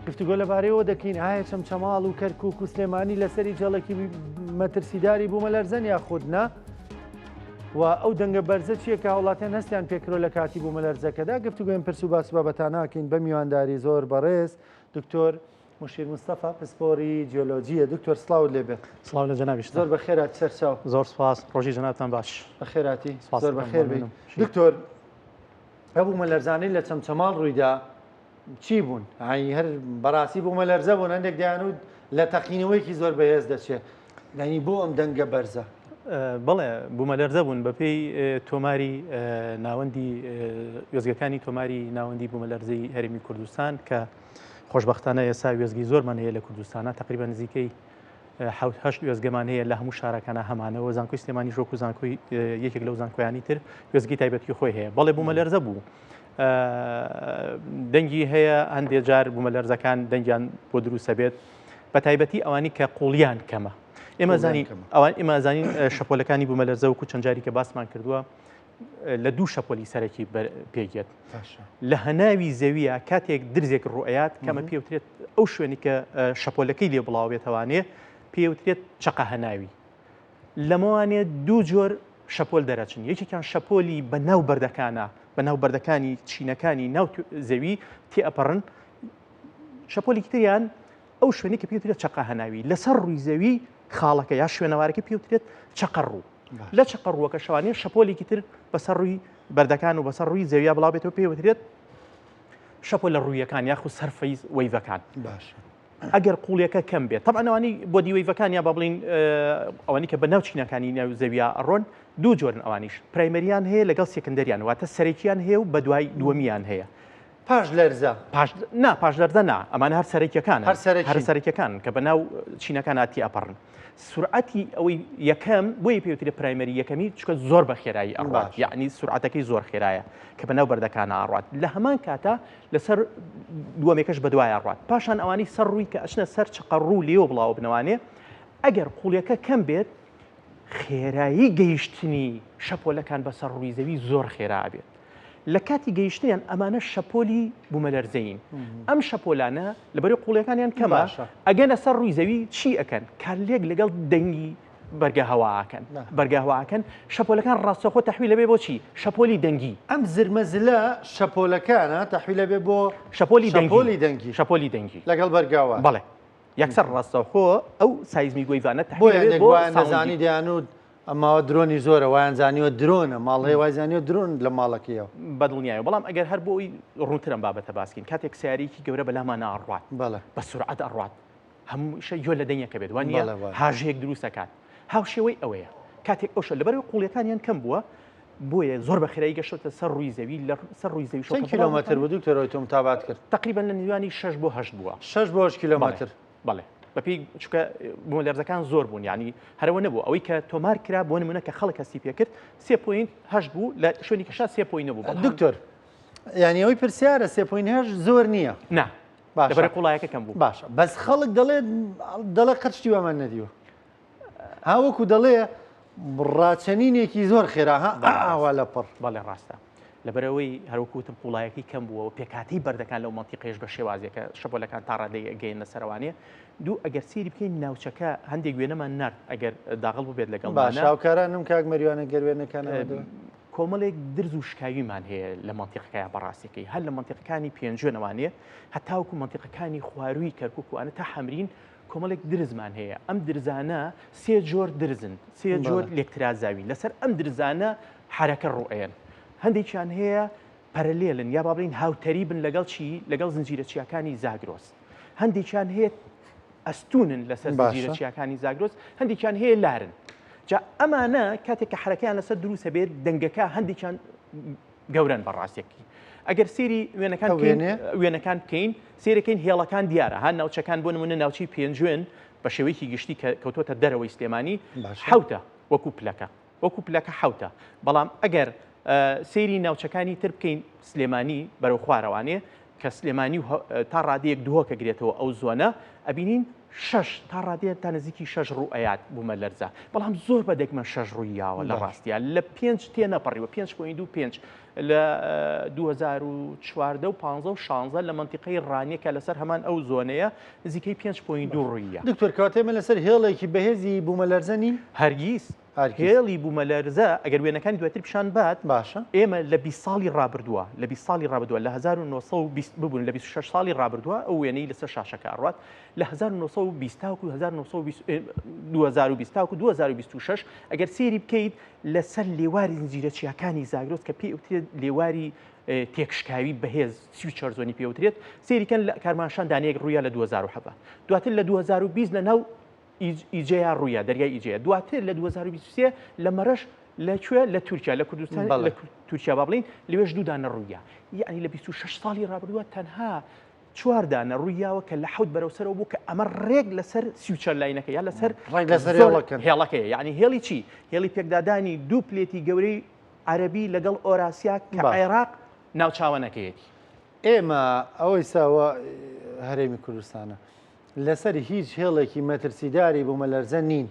گفتوگۆ لەبارەیەوە دەکەین ئایا چەمچەماڵ و کەرکووک و سلێمانی لەسەری جەڵێکی مەترسیداری بوومە لەرزەن یاخودنا و ئەو دەنگە بەرزە چییە کە وڵاتیان هەستیان پێکرۆ لە کاتی بوومە لەرزەکەدا گفتوگوێن پرس و باس بابەتاناکەین بە میوانداری زۆر بەڕێز دکتۆر مشیر مستەفا پسپۆری جیۆلۆجیە دکتۆر سڵاو لێبێت سڵاو لە جەنابیش زۆر بەخێرات سەرچاو زۆر سپاس ڕۆژی جەنابتان باش بەخێراتی زۆر بەخێر بێت دکتۆر ئەو بوومە لەرزانەی لە چەمچەماڵ ڕوویدا چی بوون؟ هەر بەڕاستی بوومە لەرزە بوون هەندێک دەیانوت لە تەقینەوەیکی زۆر بەهێز دەچێت ینی بۆ ئەم دەنگە بەرزە بەڵێ بوومە لەرزە بوون بەپێی تۆماری ناوەندی وێزگەکانی تۆماری ناوەندی بوومە لەرزەی هەرێمی کوردستان کە خۆشبەختانە ئێستا وێزگی زۆرمان هەیە لە کوردستانە تقریبا نزیکەی هەشت وێزگەمان هەیە لە هەموو شارەکانە هەمانەوە زانکۆی سلێمانی شۆک و زانکۆی یەکێک لەو زانکۆیانی تر وێزگی تایبەتی خۆی هەیە بەڵێ بوومە لەرزە بوو دەنگی هەیە هەندێک جار بوومە لەرزەکان دەنگیان بۆ دروستە بێت بە تایبەتی ئەوانی کە قوڵیان کەمە ئێمە زانین شەپۆلەکانی بوومە لەرزە وکو چەند جاری کە باسمان کردووە لە دوو شەپۆلی سەرەکی پێگێت لە هەناوی زەویە کاتێک درزێک ڕوئەیات کەمە پێوترێت ئەو شوێنی کە شەپۆلەکەی لێ بڵاو بێتەوانێ پێوترێت چقە هەناوی لەمەوانێت دوو جۆر شەپۆل دەرەچن یەکێکیان شەپۆلی بە ناو بەردەکانە بە ناو بەردەکانی چینەکانی ناو زەوی تێئەپەڕن شەپۆلێکی تریان ئەو شوێنی کە پێوترێت چقە هەناوی لەسەر ڕووی زەوی خاڵەکە یا شوێنەوارەکە پێوترێت چقە ڕوو لە چقە ڕووەکە شەوانێ شەپۆلێکی تر بەسەر ڕووی بەردەکان و بەسەر ڕووی زەویە بڵاو بێتەوە پێوترێت شەپۆل لە ڕوویەکان یاخود سەرفەی وەیڤەکان ئەگەر قوڵیەکە کەم بێت طبعا ئەوانی بۆ دیوەیڤەکان یا بڵین ئەوانی کە بە ناو چینەکانی ناو زەویە ئەڕۆن دوو جۆرن ئەوانیش پرایمەریان هەیە لەگەڵ سێکەندەریان واتە سەرەکیان هەیە و بە دوای دووەمیان هەیە پاش لەرزە پاش لەرزە نا ئەمانە هەر سەرەکیەکان هەر سەرەکیەکان کە بە ناو چینەکان هاتی ئەپەڕن سرعەتی ئەوەی یەکەم بۆی پێوترێت پرایمەری یەکەمی چکە زۆر بە خێرایی ئەڕات یعنی سرعەتەکەی زۆر خێرایە کە بە ناو بەردەکانە ئاڕات لە هەمان کاتە لەسەر دووەمێکەش بە دوای ئاڕات پاشان ئەوانی سەر ڕووی کە ئەچنە سەر چقە ڕوو لێوە بڵاو بنەوانێ ئەگەر قوڵیەکە کەم بێت خێرایی گەیشتنی شەپۆلەکان بەسەر ڕووی زەوی زۆر خێرا بێت لە کاتی گەیشتیان ئەمانە شەپۆلی بوومە لەرزەین ئەم شەپۆلانە لەبەرەوەی قوڵیەکانیان کەمە ئەگەنە سەر ڕووی زەوی چی ئەکەن کارلێک لەگەڵ دەنگی بەرگە هەواکەن بەرگە هەواکەن شەپۆلەکان ڕاستەخۆ تەحویل لەبێ بۆچی شەپۆلی دەنگی ئەم زرمەزلە شەپۆلەکانە تەحویل لەبێ بۆ شەپۆلی دەنگی لەگەڵ بەرگاوە بەڵێ یەکسەر ڕاستەخۆ ئەو سایزمی گۆیڤانە تەحویل بۆ نەزانی دەیانوت ئەماوە درۆنی زۆرە وایان زانیوە درۆنە ماڵی وای زانیوە درۆن لە ماڵەکەیەوە بەدڵنیایە بەڵام ئەگەر هەر بۆ ئەوی ڕوونترم بابەتە باسکین کاتێک سیارێکی گەورە بەلامانە ئەڕات بە سورعەت ئەڕات هەموو یۆ لە دەنگەکە بێت وانە هاژەیەک دروست دەکات هاوشێوەی ئەوەیە کاتێک ئەوشە لەبەرەوەی قوڵیەکانیان کەم بووە بۆیە زۆر بە خێرایی گەشتە سەر ڕووی زەوی لە سەر ڕووی زەوی چەند کیلۆمەتر بوو دکتۆرەوەی تۆم تابات کرد تقریبا لە نێوانی 6 بۆ 8 بووە 6 بۆ 8 کیلۆمەتر بەڵێ بەپێی چکە بوومە لەرزەکان زۆر بوون ینی هەرەوە نەبوو ئەوەی کە تۆمار کرا بۆ نمونە کە خەڵک هەستی پێ کرد 3.8 بوو لە شوێنی کەشا 3 بوو دکتۆر ینی ئەوەی پرسیارە 3.8 زۆر نییە نا لەبەرە قوڵایەکە کەم بوو باشە بەس خەڵک دەڵێ قەرشتی وەمان نەدیوە هاوەکو دەڵێ ڕاچەنینێکی زۆر خێرا ئاوا لە پڕ بەڵێ ڕاستە لەبەرەوەی هەروەکوتم قوڵایەکی کەم بووە پێکاتی بەردەکان لەو مەنتیقەیەش بە شێوازێکە شەپۆلەکان تا ڕادەی گەیەنە سەروانێ دوو ئەگەر سیری بکەین ناوچەکە هەندێک وێنەمان نرد ئەگەر داغڵ بێت لەگەڵ شاوکارانم کاک مەریوانە گەروێنەکانە کۆمەڵێک درز و شکاویمان هەیە لە مەنتیقەکەیە بەڕاستیەکەی هەر لە مەنتیقەکانی پێنجوێنەوانێ هەتاوکو مەنتیقەکانی خوارووی کەرکووکوانە تا هەمرین کۆمەڵێک درزمان هەیە ئەم درزانە سێ جۆر درزن سێ جۆر لێکترازاوی لەسەر ئەم درزانە حرەکە ڕوئێن هەندێکیان هەیە پەرەلێلن یا بابلین هاوتەری بن لەگەڵ چی لەگەڵ زنجیرە چیاکانی زاگرۆس هەندێکیان هەیە ئەستونن لەسەر زنجیرە چیاکانی زاگرۆس هەندێکیان هەیە لارن جا ئەمانە کاتێک کە حرەکەیان لەسەر دروستە بێت دەنگەکە هەندێکیان گەورن بەڕاستێکی ئەگەر سێری وێنەکان بکەین سێرەکەین هێڵەکان دیارە هەن ناوچەکان بۆ نمونە ناوچی پێنجوێن بە شێوەیەکی گشتی کەوتۆتە دەرەوەی سلێمانی حوتە وەکو پلەکە حوتە بەڵام ئەگەر سێری ناوچەکانی تر بکەین سلێمانی بەرەو خوارەوانێ کە سلێمانی تا ڕادەیەک دووە کە گرێتەوە ئەو زۆنە ئەبینین 6 تا ڕادەیە تا نزیکی 6 ڕوئەیات بوومە لەرزە بەڵام زۆر بەدەگمە 6 ڕوویاوە لە ڕاستیە لە 5 تێ نەپەڕیوە 5.25 لە 2014 و 15 و 16 لە منتیقەی ڕانیەکە لەسەر هەمان ئەو زۆنەیە نزیکەی 5.2 ڕوویە. دکتۆر کاتێمە لەسەر هێڵێکی بەهێزی بوومە لەرزە نین هەرگیز هێڵی بوومە لەرزە ئەگەر وێنەکانی دواتر پیشان بات باشە ئێمە لە 20 ساڵی ڕابردووە لە 20 ساڵی ڕابردووە لە 1920 ببوون لە 26 ساڵی ڕابردووە ئەو وێنەی لەسەر شاشەکە ئەڕوات لە 1920 تاوکو 2026 ئەگەر سێری بکەیت لەسەر لێواری زنجیرە چیاکانی زاگرۆس کە پێی وترێت لێواری تێکشکاوی بەهێز 34 زۆنی پێوترێت سێریکەن لە کارمانشان دانەیەک ڕوویە لە 2007 دواتر لە 2020 لەناو ئیجەیە ڕوویە دەریای ئیجەیە دواتر لە 2023 لە مەرەش لەکوێ لە تورکیا لە کوردستان لە تورکیا با بڵین لەوێش دوودانە ڕوویە یعنی لە 26 ساڵی ڕابردووە تەنها 4 دانە ڕوویاوە کە لە حەوت بەرەوسەرەوە بوو کە ئەمە ڕێک لەسەر سویچەر لاینەکە یا لەسەر هێڵەکەیە یعنی هێڵی چی هێڵی پێکدادانی دوو پلێتی گەورەی عەرەبی لەگەڵ ئۆراسیا کە عێراق ناوچاوەنەکەیەتی ئێمە ئەوەی ساوە هەرێمی کوردستانە لەسەر هیچ هێڵێکی مەترسیداری بوومە لەرزە نین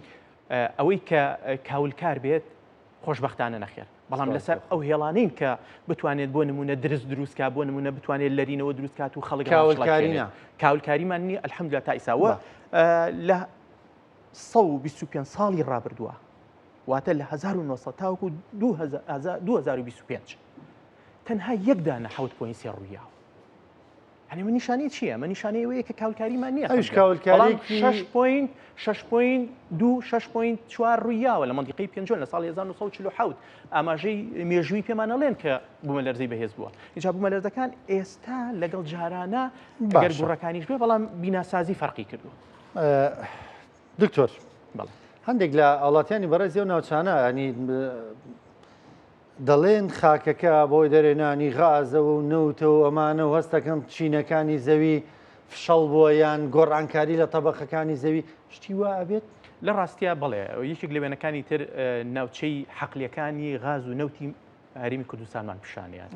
ئەوەی کە کاولکار بێت خۆشبەختانە نەخێر بەڵام لەسەر ئەو هێڵانین کە بتوانێت بۆ نمونە دروستکە بۆ نمونە بتوانێت لەرینەوە دروستکات و خەڵک کاولکاریمان نیە ئەلحەمدوللا تا ئیساوە لە 125 ساڵی ڕابردووە واتە لە 1970 تاوەکو 2025 تەنها یەک دانە 7.3 ڕوویاوە هەنێ من نیشانەی چییە؟ من نیشانەی ئەوەیە کە کاولکاریمان نییە 6.4 ڕوویاوە لە منتیقەی پێنجۆن لە ساڵی 1940 ئاماژەی مێژووی پێمانەڵێن کە بوومە لەرزەی بەهێز بووە اینجا بوومە لەرزەکان ئێستا لەگەڵ جارانە ئەگەر گوڕەکانیش بێ بەڵام بیناسازی فەرقی کردووە. دکتۆر هەندێک لە وڵاتیانی بەڕێزی و ناوچانە ینی دەڵێن خاکەکە بۆی دەرێنانی غازە و نەوتەوە ئەمانە و هەستەکەم چینەکانی زەوی فشەڵ بووە یان گۆڕانکاری لە تەبەخەکانی زەوی شتی وا ئەبێت لە ڕاستیە بڵێ یەکێک لە وێنەکانی تر ناوچەی حەقلیەکانی غاز و نەوتی هەرێمی کوردستانمان پیشانیان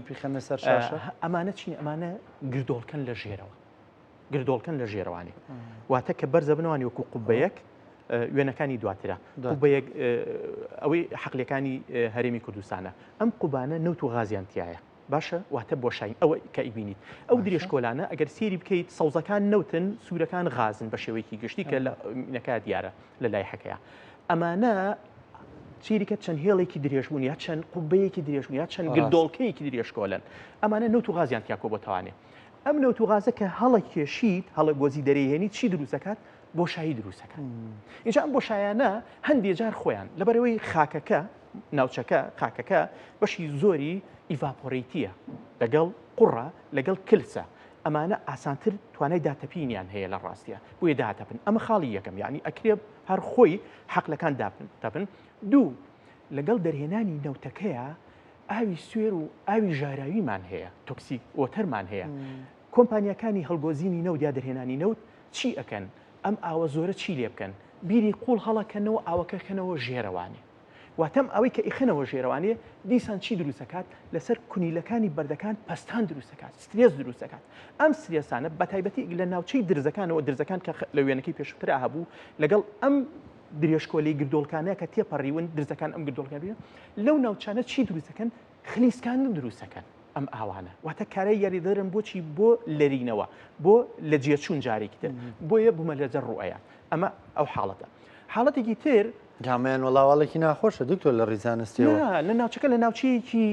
پیخەنە سەر شاشە ئەمانە چین ئەمانە گردۆڵکەن لە ژێرەوە گردۆڵکەن لە ژێرەوانی واتە کە بەرزە بنەوانی وەکو قوبەیەک وێنەکانی دواترە ئەوەی حەقلەکانی هەرێمی کوردستانە ئەم قوبانە نەوت و غازیانتیایە باشە واتە بۆشین ئەوە کە ئیبینیت ئەو درێژکۆلانە ئەگەر سێری بکەیت سەوزەکان نەوتن سوورەکان غازن بە شێوەیەکی گشتی کە لە مینەکە دیارە لە لای حەکەیە ئەمانە چیریکە چەند هێڵێکی درێژبوون یا چەند قوبەیەکی درێژبوون یا چەند گردۆڵکەیەکی درێژکۆلن ئەمانە نەوت و غازیانتیا کۆ بۆتەوانێ ئەم نەوت و غازە کە هەڵە کێشیت هەڵە گۆزی دەرەهێنی چی دروستەکات بۆشایی دروستەکەن اینجا ئەم بۆشایانە هەندێک جار خۆیان لەبەرەوەی خاکەکە ناوچەکە خاکەکە بەشی زۆری ئیڤاپۆڕیتیە لەگەڵ قوڕە لەگەڵ کلسە ئەمانە ئاسانتر توانای داتەپینیان هەیە لە ڕاستیە بۆیە داتەپن ئەمە خاڵی یەکەم یعنی ئەکرێ هەر خۆی حەقلەکان داتەپن دوو لەگەڵ دەرهێنانی نەوتەکەیە ئاوی سوێر و ئاوی ژاراویمان هەیە تۆکسیک ئۆتەرمان هەیە کۆمپانیەکانی هەڵگۆزینی نەوت یا دەرهێنانی نەوت چی ئەکەن ئەم ئاوە زۆرە چی لێ بکەن بیری قوڵ هەڵەکەنەوە ئاوەکەکەنەوە ژێرەوانی واتەم ئەوەی کە ئیخنەوە ژێرەوانێ دیسان چی دروستەکات لەسەر کونیلەکانی بەردەکان پەستان دروستەکات سترێس دروستەکات ئەم سترێسانە بەتایبەتی لە ناوچەی درزەکانەوە درزەکان کە لە وێنەکەی پێشترا هەبوو لەگەڵ ئەم درێژکۆلەی گردۆڵکانەیە کە تێپەڕیون درزەکان ئەم گردۆڵکان لەو ناوچانە چی دروستەکەن خلیسکان دروستەکەن ئەم ئاوانە واتە کارەی یاریدەرن بۆچی بۆ لەرینەوە بۆ لە جێچوون جارێکی تر بۆیە بوومە لەرزە ڕوئەیە ئەمە ئەو حاڵەتە حاڵەتێکی تر جامیان وڵاوەڵێکی ناخۆشە دکتۆر لە ڕیزانستیەوە لە ناوچەکە لە ناوچەیەکی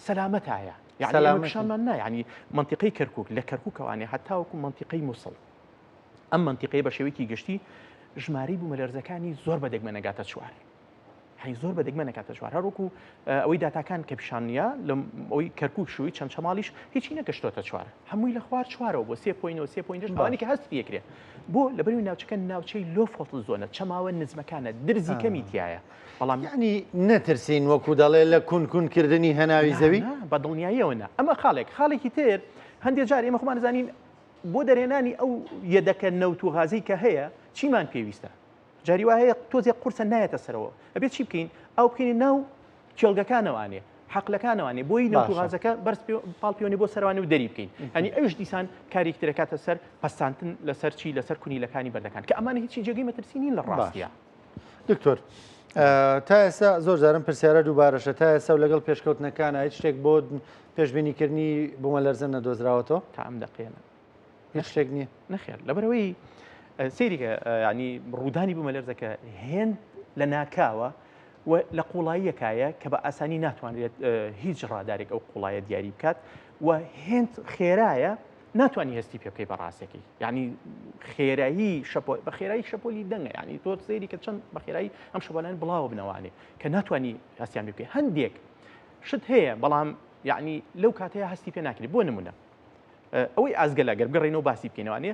سەلامەتایە یعنیشانمان نایانی منتیقەی کەرکووک لە کەرکووکەوانێ هەتاوەکو منتیقەی مووسڵ ئەم منتیقەی بە شێوەیەکی گشتی ژمارەی بوومە لەرزەکانی زۆر بەدەگمە نەگاتە چوار هەی زۆر بەدەگمە نەکاتە چوار هەروەکو ئەوەی داتاکان کە پیشانە لە ئەوی کەرکووک شووی چەند چەماڵیش هیچی نەگەشتۆتە چوار هەمووی لە خوار چوارەوە بۆ 3.9 بەوانی کە هەست پێکرێ بۆ لەبەروی ناوچەکە ناوچەی لۆ فۆڵتل زۆنە چەماوە نزمەکانە درزی کەمی تایە بەڵام یعنی نەترسین وەکو دەڵێ لە کونکردنی هەناوی زەوی بە دڵنیاییەوە ئەمە خاڵێکی تر هەندێک جار ئێمە خۆمان زانین بۆ دەرێنانی ئەو یەدەکە نەوت و غازەی کە هەیە چیمان پێویستە جاری وایە تۆزێک قورسە نایەتە سەرەوە ئەبێت چی بکەین ئەو بکەین ناو کێڵگەکانەوانێ حەقلەکانەوەی بۆی نەوتوغازەکە بەرز پاڵپیۆنی بۆ سەروانە و دەری بکەین هەنی ئەوش دیسان کارێک دەکاتە سەر پەستاندن لەسەر چی لەسەر کونیلەکانی بەردەکان کە ئەمانە هیچی جێگەی مەترسی نین لە ڕاستیە. دکتۆر تا ئێستا زۆر جارم پرسیارە دووبارەشە تا ئێستا و لەگەڵ پێشکەوتنەکانە هیچ شتێک بۆ پێشبینیکردنی بوومەلەرزە نەدۆزراوەتەوە تا ئەم دەقێنە هیچ شتێک نییە نەخێر لەبەرەوەی سێریکە ینی ڕوودانی بوومەلەرزەکە هێن لە ناکاوە و لە قوڵاییەکایە کە بە ئاسانی ناتوانێت هیچ ڕادارێک ئەو قوڵایە دیاری بکات و هێند خێرایە ناتوانانی هەستی پێ بکەی بەڕاستێکی یعنی خێرایی بە خێرایی شەپۆلی دەنگە ینی تۆ سێری کە چەند بە خێرایی ئەم شەپۆلان بڵاو بنەوانێ کە ناتوانانی هەستیان بکەی هەندێک شت هەیە بەڵام یعنی لەو کاتەیە هەستی پێ ناکرێت بۆ نمونە ئەوەی ئازگەلە گەر بگەڕێنەوە باسی بکەینەوانێ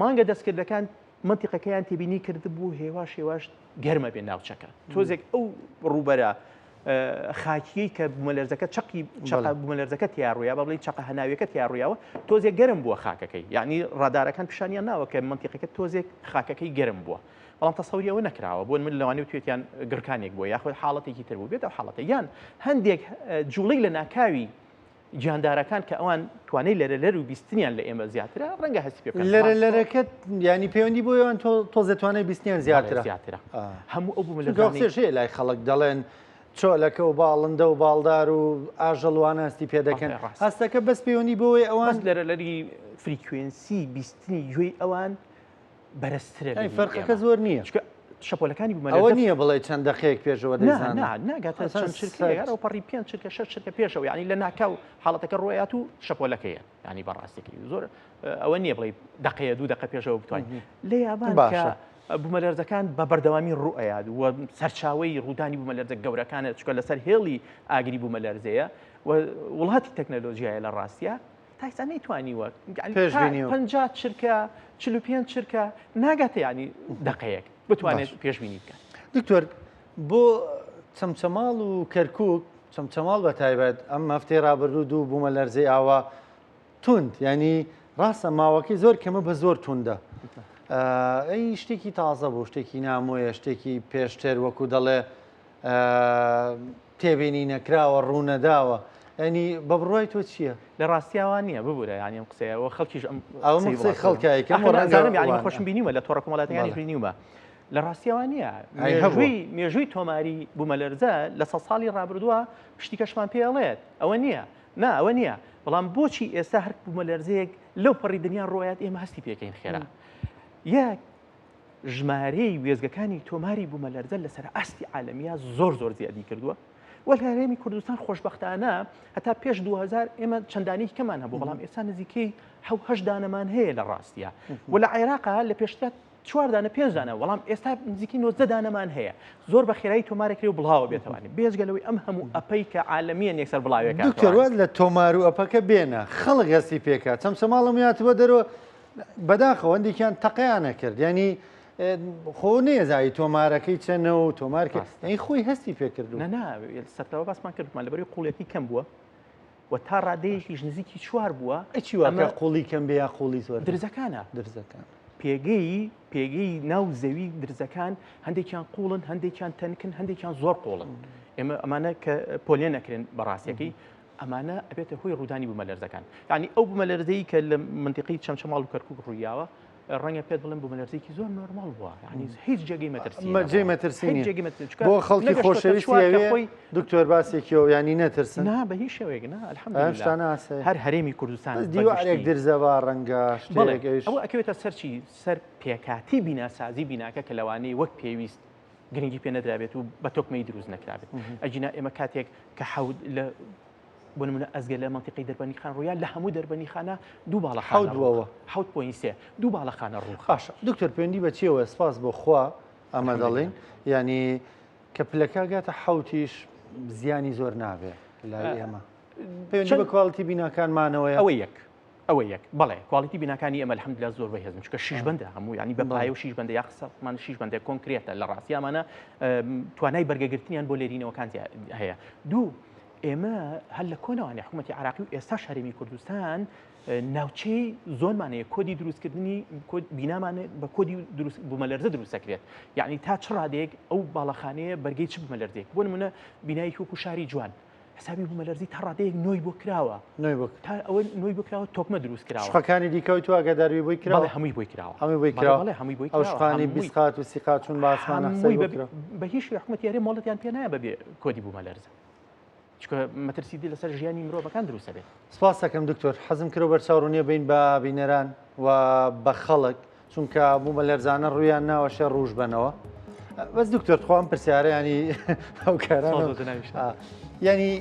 مانگە دەستکردەکان منتیقەکەیان تێبینی کرد بوو هێواش هێواش گەرمە بێ ناوچەکە تۆزێک ئەو ڕوبەرە خاکیەی کە بوومەلەرزەکە چقی بوومەلەرزەکە تیاڕوویە بە بڵێ چقە هەناویەکە تیاڕوویەوە تۆزێک گەرم بووە خاکەکەی یعنی ڕادارەکان پیشانیان ناوە کە منتیقەکە تۆزێک خاکەکەی گەرم بووە بەڵام تەسەوریەوە نەکراوە بۆ من لەوانەیە توێتیان گرکانێک بووە یاخۆی حاڵەتێکی تر بوو بێت ئەو حاڵەتە یان هەندێک جوڵەی لە ناکاوی گیاندارەکان کە ئەوان توانای لەرە و بیستنیان لە ئێمە زیاترە ڕەنگە هەستی پێ لەرەکەت ینی پەیوەندی بۆ ئەوان تۆزە توانای بیستنیان زیاترە هەموو ئەو بوومەلەرزانەی لای خەڵک دەڵێن چۆلەکە و باڵندە و باڵدار و ئاژەڵوانە هەستی پێ دەکەن هەستەکە بەس پەیوەندی بۆی ئەوان لەرەلەری فریکوێنسی بیستنی گوێی ئەوان بەرزترە فەرقەکە زۆر نییە شەپۆلەکانی ئەوە نییە بڵێ چەند دقەیەک پێشەوە ناگاتە چەند چرکە پەڕی پێ چرکە شەش چرکە پێشەوە ینی لە ناکاو حاڵەتەکە ڕۆیات و شەپۆلەکەیە ینی بەڕاستێکی زۆر ئەوە نییە بڵێ دقەیە دوو دقە پێشەوە بتوانین لە یابان کە بوومەلەرزەکان بە بەردەوامی ڕوئەیاد و سەرچاوی ڕوودانی بوومەلەرزە گەورەکانە چکە لەسەر هێڵی ئاگری بوومەلەرزەیە و وڵاتی تەکنەلۆژیایە لە ڕاستیە تایسان نەیتوانیوە 50 چرکە 45 چرکە ناگاتە ینی دقەیەک بتوانێت پێشبینی بکات. دکتۆر بۆ چەمچەماڵ و کەرکووک چەمچەماڵ بە تایبەت ئەم هەفتەی ڕابردوو دوو بوومەلەرزەی ئاوا توند ینی ڕاستە ماوەکەی زۆر کەمە بە زۆر توندە ئەی شتێکی تازە بوو شتێکی نامۆیە شتێکی پێشتر وەکو دەڵێ تێبینی نەکراوە ڕوونەداوە ینی بە بڕوای تۆ چییە؟ لە ڕاستیاوان نییە ببوورە ینی ئەم قسەیەوە خەڵکیش ئەو خەڵکایکەم ینی خۆشم بینیوە لە تۆڕە کۆمەڵاتەکانی بینیوە لە ڕاستیاوان نییە مێژووی تۆماری بوومەلەرزە لە سە ساڵی ڕابردووە شتی کەشمان پێڵێت ئەوە نییە نا ئەوە نییە بەڵام بۆچی ئێستا هەر بوومەلەرزەیەک لەو پەڕی دنیا ڕۆیات ئێمە هەستی پێکەین خێرا یەک ژمارەی وێزگەکانی تۆماری بوومەلەرزە لەسەر ئاستی عالەمیە زۆر زیادی کردووە وە لە هەرێمی کوردستان خۆشبەختانە هەتا پێش 2000 ئێمە چەندانەی کەمان هەبوو بەڵام ئێستا نزیکەی 7 دانەمان هەیە لە ڕاستیە و لە عێراقا لە پێشتر 4 دانە 5 دانە بەڵام ئێستا نزیکی 90 دانەمان هەیە زۆر بە خێرایی تۆمارێکی و بڵاوە بێتوانێت بێزگەلەوەی ئەم هەموو ئەپەی کە عالەمیە یەکسەر بڵاوێکە دکتۆر لە تۆمار و ئەپەکە بێنە خەڵک هەستی پێکات چەمچەماڵم هاتووە دەرەوە بەداخەوە هەندێکیان تەقییانە کرد ینی خۆ نێزایی تۆمارەکەی چەنە و تۆمارکە ئەی خۆی هەستی پێکردو سەرەوە باسمان کردمان لەبەری قوڵێتی کەم بووە و تا ڕادەیەکیش نزیکی 4 بووە ئەچیوە قوڵی کەم بێ یا قوڵی زۆر درزەکانە درزەکان پێگەی ناو زەوی درزەکان هەندێکیان قوڵن هەندێکیان تەنکن هەندێکیان زۆر قوڵن ئێمە ئەمانە کە پۆلێ نەکرێن بەڕاستیەکەی ئەمانە ئەبێتە هۆی ڕوودانی بوومەلەرزەکان یعنی ئەو بوومەلەرزەی کە لە منتیقی چەمچەماڵ و کەرکووک ڕوویاوە ڕەنگە پێت بڵێن بوومەلەرزێکی زۆر نۆرماڵ بووە ینی هیچ جێگەی مەترسینی بۆ خەڵکی خۆشەویستی دکتۆر باسێکیەوە ینی نەترسن نا بە هیچ شێوەیەک الحەمدوللا هەر هەرێمی کوردستان دیوارێک درزەوە ڕەنگە ئەوە ئەکەوێتە سەرچی سەر پێکاتی بیناسازی بیناکە کە لەوانەیە وەک پێویست گرنگی پێ نەدرابێت و بە تۆکمەی دروست نەکرابێت ئەجینا ئێمە کاتێک کە حەود لە بۆ نمونە ئەزگە لە منتیقی دەربەنی خان ڕوویان لە هەموو دەربەنی خانە دوو باڵەخانە حەوت 7.3 دوو باڵەخانە ڕوو باشە دکتۆر پەیوەندی بە چیەوە سپاس بۆ خوا ئەمە دەڵێن ینی کە پلەکە گاتە حەوتیش زیانی زۆر نابێ لای ئێمە پەیوەندی بە کواڵیتی بیناکانمانەوەی ئەوە یەک بەڵێ کواڵیتی بیناکانی ئەمە الحەمدوللا زۆر بەهێزن چکە 6 بەندە هەموو ینی بە پایە و 6 بەندە یا قسەمان 6 بەندە کۆنکرێتە لە ڕاستیامانە توانای بەرگەگرتنیان بۆ لێرینەوەکان هەیە دوو ئێمە هەر لە کۆنەوانی حکوومەتی عراقی و ئێستا شەرێمی کوردستان ناوچەی زۆنمانەیە کۆدی دروستکردنی بینامانە بە کۆدی بوومەلەرزە دروستەکرێت یعنی تا چ ڕادێک ئەو باڵەخانەیە بەرگەی چ بوومەلەرزێک بۆ نمونە بینایەکی وەکو شاری جوان حسابی بوومەلەرزی تا ڕادەیەک نۆی بۆ کراوە تا ئەوە نۆی بکراوە تۆکمە دروست کراوە شقەکانی دیکەوت و ئەگەداری بۆی کراوە هەمووی بۆی کراوە هەمووی بۆی ئەو شقانی بیسقات و سیقات چون بە ئاسمانە بە هیچ حکومەت یاری مۆڵەتیان پێ نایە بەبێ کۆدی بوومەلەرزە چکە مەترسیدی لەسەر ژیانی مرۆڤەکان دروستە بێت. سپاس دەکەم دکتۆر حەزم کرۆ بەرچاوڕوونیە بین بە بینەران و بە خەڵک چونکە بوومەلەرزانە ڕوویان ناوەشە ڕوژ بنەوە بەس دکتۆر خۆم پرسیارە ینی ئەو کاران ینی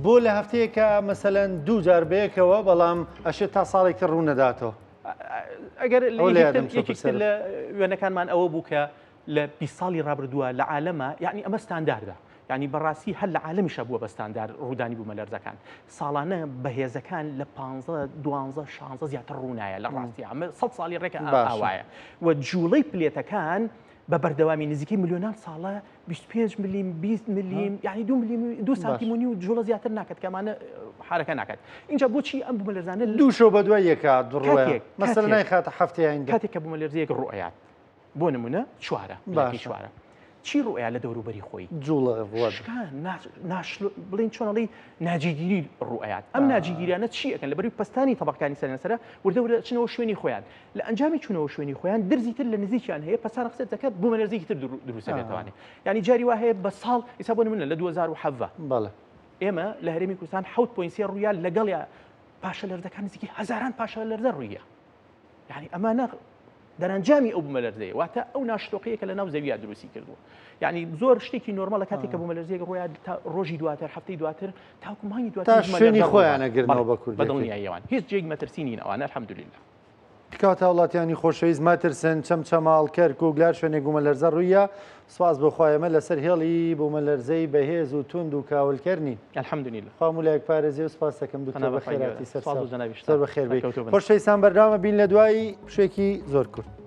بۆ لە هەفتەیەکە مەسەلەن دوو جار بەیەکەوە بەڵام ئەشێت تا ساڵێکی ڕوو نەداتەوە ئەگەر یەکێکتر لە وێنەکانمان ئەوە بوو کە لە 20 ساڵی ڕابردووە لە عالەمە یعنی ئەمە ستانداردە ینی بەڕاستی هەر لە عالەمیشە بووە بە ستاندار ڕوودانی بوومەلەرزەکان ساڵانە بەهێزەکان لە 15 12 16 زیاتر ڕوونایە لە ڕاستی ئەمە 100 ساڵی ڕێکە ئاوایە و جوڵەی پلێتەکان بە بەردەوامی نزیکی میلیۆنان ساڵە 25 میلیم 20 میلیم یعنی 2 سانتیمونی و جوڵە زیاتر ناکات کەمانە حرەکە ناکات اینجا بۆچی ئەم بوومەلەرزانە دووشەو بە دوای یەکە دڕۆیە مەسەلە نایخاتە هەفتەیە کاتێک کە بوومەلەرزەیەک ڕوئەیات بۆ نمونە چوارە چی ڕوئەیە لە دەوروبەری خۆی جوڵە بڵین چۆنەڵی ناجیگیری ڕوئەیات ئەم ناجیگیریانە چی ئەکەن لەبەری پستانی تەبەقەکانی سەرنسەرە وردەورە چنەوە شوێنی خۆیان لە ئەنجامی چونەوە شوێنی خۆیان دەرزی تر لە نزیکیان هەیە پستان قسە دەکات بوومەلەرزەیەکی تر دروستە بێتوانێت ینی جاری وا هەیە بە ساڵ ئێستا بۆ نمونە لە 2007 بەڵێ ئێمە لە هەرێمی کوردستان 7.3 ڕوویان لەگەڵ پاشەلەرزەکان نزیکی هەزاران پاشەلەرزە ڕوویە یعنی ئەمانە دەرەنجامی ئەو بوومەلەرزەیە واتە ئەو ناشتۆقەیە کە لە ناو زەویە دروستی کردووە یعنی زۆر شتێکی نۆرمالە کاتێک کە بوومەلەرزەیەک ڕوویە تا ڕۆژی دواتر هەفتەی دواتر تاکو مانگی دواتر شوێنی خۆیانەگرنەوە بە کوردی بەدڵنیایەوان هیچ جێک مەترسی نین ئەوانە الحەمدوللیلا کاتە وڵاتیانی خۆشەویست مەترسن چەمچەماڵ کەرک و گلار شوێنێک بوومەلەرزە ڕوویە سواز بۆخوایەمە لەسەر هێڵی بوومەلەرزەی بەهێز و توند و کاولکەرنی الحەمدوللیلا خامولایەک پارێزی و سپاس دەکەم دوکتۆر بە خێراتی سەر بەخێر بێت خۆشەویستان بەردەوامە بین لە دوایی شوێکی زۆر کورت